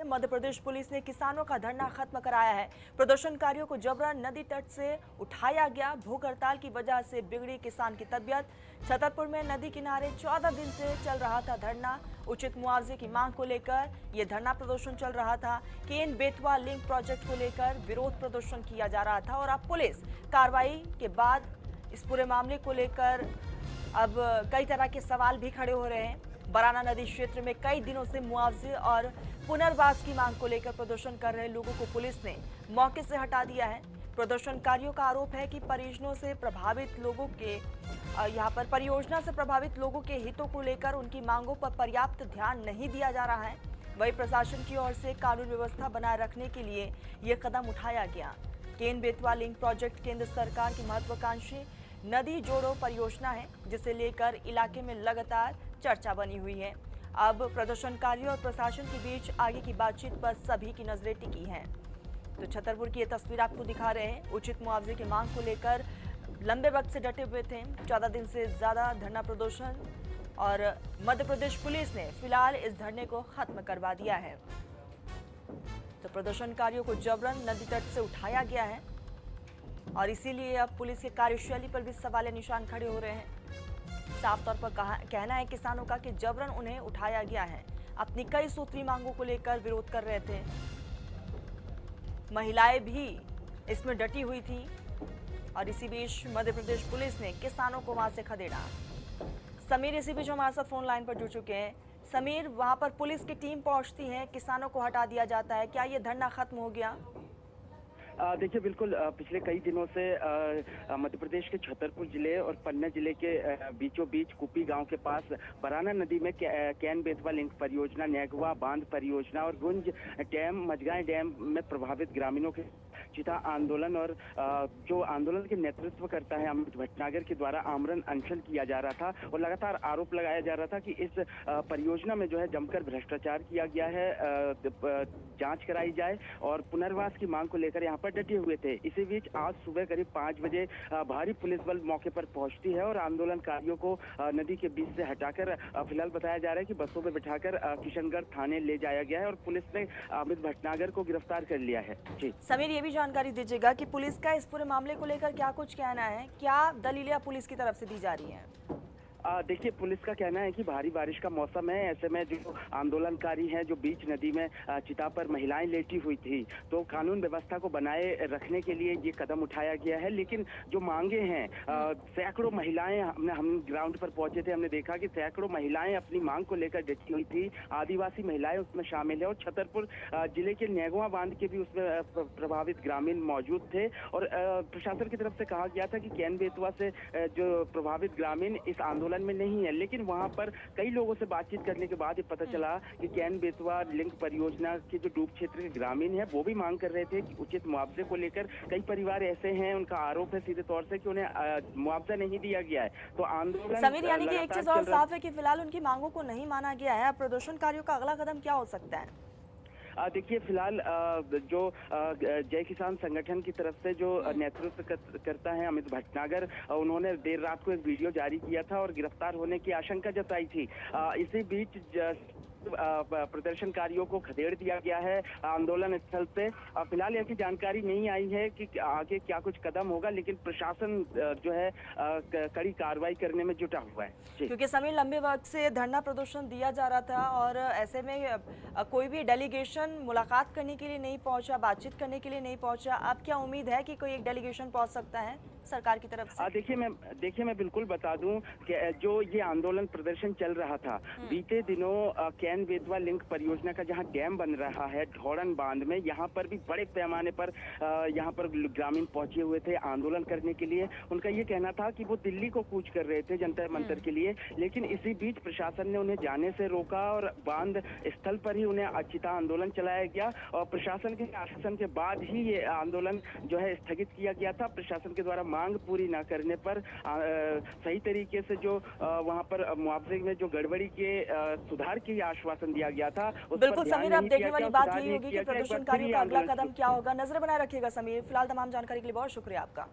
Madhya Pradesh police ने किसानों का धरना खत्म कराया है। प्रदर्शनकारियों को जबरन नदी तट से उठाया गया। भूख हड़ताल की वजह से बिगड़ी किसान की तबीयत। छतरपुर में नदी किनारे 14 दिन से चल रहा था धरना। उचित मुआवजे की मांग को लेकर यह धरना प्रदर्शन चल रहा था। केन बेतवा लिंक प्रोजेक्ट को लेकर विरोध प्रदर्शन किया जा रहा था और अब पुलिस कार्रवाई के बाद इस पूरे मामले को लेकर अब कई तरह के सवाल भी खड़े हो रहे हैं। बराना नदी क्षेत्र में कई दिनों से मुआवजे और पुनर्वास की मांग को लेकर प्रदर्शन कर रहे लोगों को पुलिस ने मौके से हटा दिया है। प्रदर्शनकारियों का आरोप है कि परियोजना से प्रभावित लोगों के हितों को लेकर उनकी मांगों पर पर्याप्त ध्यान नहीं दिया जा रहा है। वहीं प्रशासन की ओर से कानून व्यवस्था बनाए रखने के लिए ये कदम उठाया गया। केन बेतवा लिंक प्रोजेक्ट केंद्र सरकार की महत्वाकांक्षी नदी जोड़ो परियोजना है, जिसे लेकर इलाके में लगातार चर्चा बनी हुई है। अब प्रदर्शनकारियों और प्रशासन के बीच आगे की बातचीत पर सभी की नजरें टिकी हैं। तो छतरपुर की ये तस्वीर आपको दिखा रहे हैं। उचित मुआवजे की मांग को लेकर लंबे वक्त से डटे हुए थे। 14 दिन से ज्यादा धरना प्रदर्शन और मध्य प्रदेश पुलिस ने फिलहाल इस धरने को खत्म करवा दिया है। तो प्रदर्शनकारियों को जबरन नदी तट से उठाया गया है और इसीलिए अब पुलिस की कार्यशैली पर भी सवाल निशान खड़े हो रहे हैं। साफ तौर पर कहना है किसानों का कि जबरन उन्हें उठाया गया है। अपनी कई सूत्री मांगों को लेकर विरोध कर रहे थे। महिलाएं भी इसमें डटी हुई थी और इसी बीच मध्य प्रदेश पुलिस ने किसानों को वहां से खदेड़ा। समीर इसी बीच हमारे साथ फोन लाइन पर जुड़ चुके हैं। समीर, वहां पर पुलिस की टीम पहुंचती है, किसानों को हटा दिया जाता है, क्या ये धरना खत्म हो गया? देखिए, बिल्कुल पिछले कई दिनों से मध्य प्रदेश के छतरपुर जिले और पन्ना जिले के बीचों बीच कुपी गांव के पास बराना नदी में कैन बेतवा लिंक परियोजना, नेगवा बांध परियोजना और गुंज डैम, मझगांव डैम में प्रभावित ग्रामीणों के चिता आंदोलन और जो आंदोलन के नेतृत्व करता है अमित भटनागर के द्वारा आमरण अनशन किया जा रहा था और लगातार आरोप लगाया जा रहा था कि इस परियोजना में जो है जमकर भ्रष्टाचार किया गया है, जांच कराई जाए और पुनर्वास की मांग को लेकर यहाँ पर डटे हुए थे। इसी बीच आज सुबह करीब 5 बजे भारी पुलिस बल मौके पर पहुंचती है और आंदोलनकारियों को नदी के बीच से हटाकर फिलहाल बताया जा रहा है कि बसों में बिठाकर किशनगढ़ थाने ले जाया गया है और पुलिस ने अमित भटनागर को गिरफ्तार कर लिया है। जी समीर, ये भी जानकारी दीजिएगा कि पुलिस का इस पूरे मामले को लेकर क्या कुछ कहना है, क्या दलीलें पुलिस की तरफ से दी जा रही हैं? देखिए, पुलिस का कहना है कि भारी बारिश का मौसम है, ऐसे में जो आंदोलनकारी हैं जो बीच नदी में चिता पर महिलाएं लेटी हुई थी, तो कानून व्यवस्था को बनाए रखने के लिए ये कदम उठाया गया है। लेकिन जो मांगे हैं, सैकड़ों महिलाएं, हम ग्राउंड पर पहुंचे थे, हमने देखा कि सैकड़ों महिलाएं अपनी मांग को लेकर डटी हुई थी। आदिवासी महिलाएं उसमें शामिल है और छतरपुर जिले के नेगवा बांध के भी उसमें प्रभावित ग्रामीण मौजूद थे और प्रशासन की तरफ से कहा गया था कि कैन बेतवा से जो प्रभावित ग्रामीण इस आंदोलन में नहीं है। लेकिन वहां पर कई लोगों से बातचीत करने के बाद ये पता चला कि कैन बेतवा लिंक परियोजना के जो डूब क्षेत्र के ग्रामीण है वो भी मांग कर रहे थे कि उचित मुआवजे को लेकर। कई परिवार ऐसे हैं, उनका आरोप है सीधे तौर से कि उन्हें मुआवजा नहीं दिया गया है। तो आंदोलन समीर, यानी कि एक चीज और साफ है कि फिलहाल उनकी मांगों को नहीं माना गया है। प्रदर्शनकारियों का अगला कदम क्या हो सकता है? देखिए, फिलहाल जो जय किसान संगठन की तरफ से जो नेतृत्व करता है अमित भटनागर, उन्होंने देर रात को एक वीडियो जारी किया था और गिरफ्तार होने की आशंका जताई थी। इसी बीच प्रदर्शनकारियों को खदेड़ दिया गया है आंदोलन स्थल से। फिलहाल ऐसी जानकारी नहीं आई है कि आगे क्या कुछ कदम होगा, लेकिन प्रशासन जो है कड़ी कार्रवाई करने में जुटा हुआ है। क्योंकि समीर, लंबे वक्त से धरना प्रदर्शन दिया जा रहा था और ऐसे में कोई भी डेलीगेशन मुलाकात करने के लिए नहीं पहुंचा, बातचीत करने के लिए नहीं पहुंचा। अब क्या उम्मीद है कि कोई एक डेलीगेशन पहुंच सकता है सरकार की तरफ से? देखिए मैं बिल्कुल बता दूं कि जो ये आंदोलन प्रदर्शन चल रहा था बीते दिनों कैन बेतवा लिंक परियोजना का जहां डैम बन रहा है ढौड़न बांध में, यहाँ पर भी बड़े पैमाने पर यहाँ पर ग्रामीण पहुंचे हुए थे आंदोलन करने के लिए। उनका ये कहना था कि वो दिल्ली को कूच कर रहे थे जंतर मंतर के लिए, लेकिन इसी बीच प्रशासन ने उन्हें जाने से रोका और बांध स्थल पर ही उन्हें अचिता आंदोलन चलाया गया और प्रशासन के आश्वासन के बाद ही ये आंदोलन जो है स्थगित किया गया था। प्रशासन के द्वारा मांग पूरी न करने पर सही तरीके से जो वहां पर मुआवजे में जो गड़बड़ी के सुधार की आश्वासन दिया गया था। बिल्कुल समीर, अब देखने वाली बात यही होगी कि प्रदर्शनकारियों का अगला कदम क्या होगा। नजर बनाए रखिएगा समीर। फिलहाल तमाम जानकारी के लिए बहुत शुक्रिया आपका।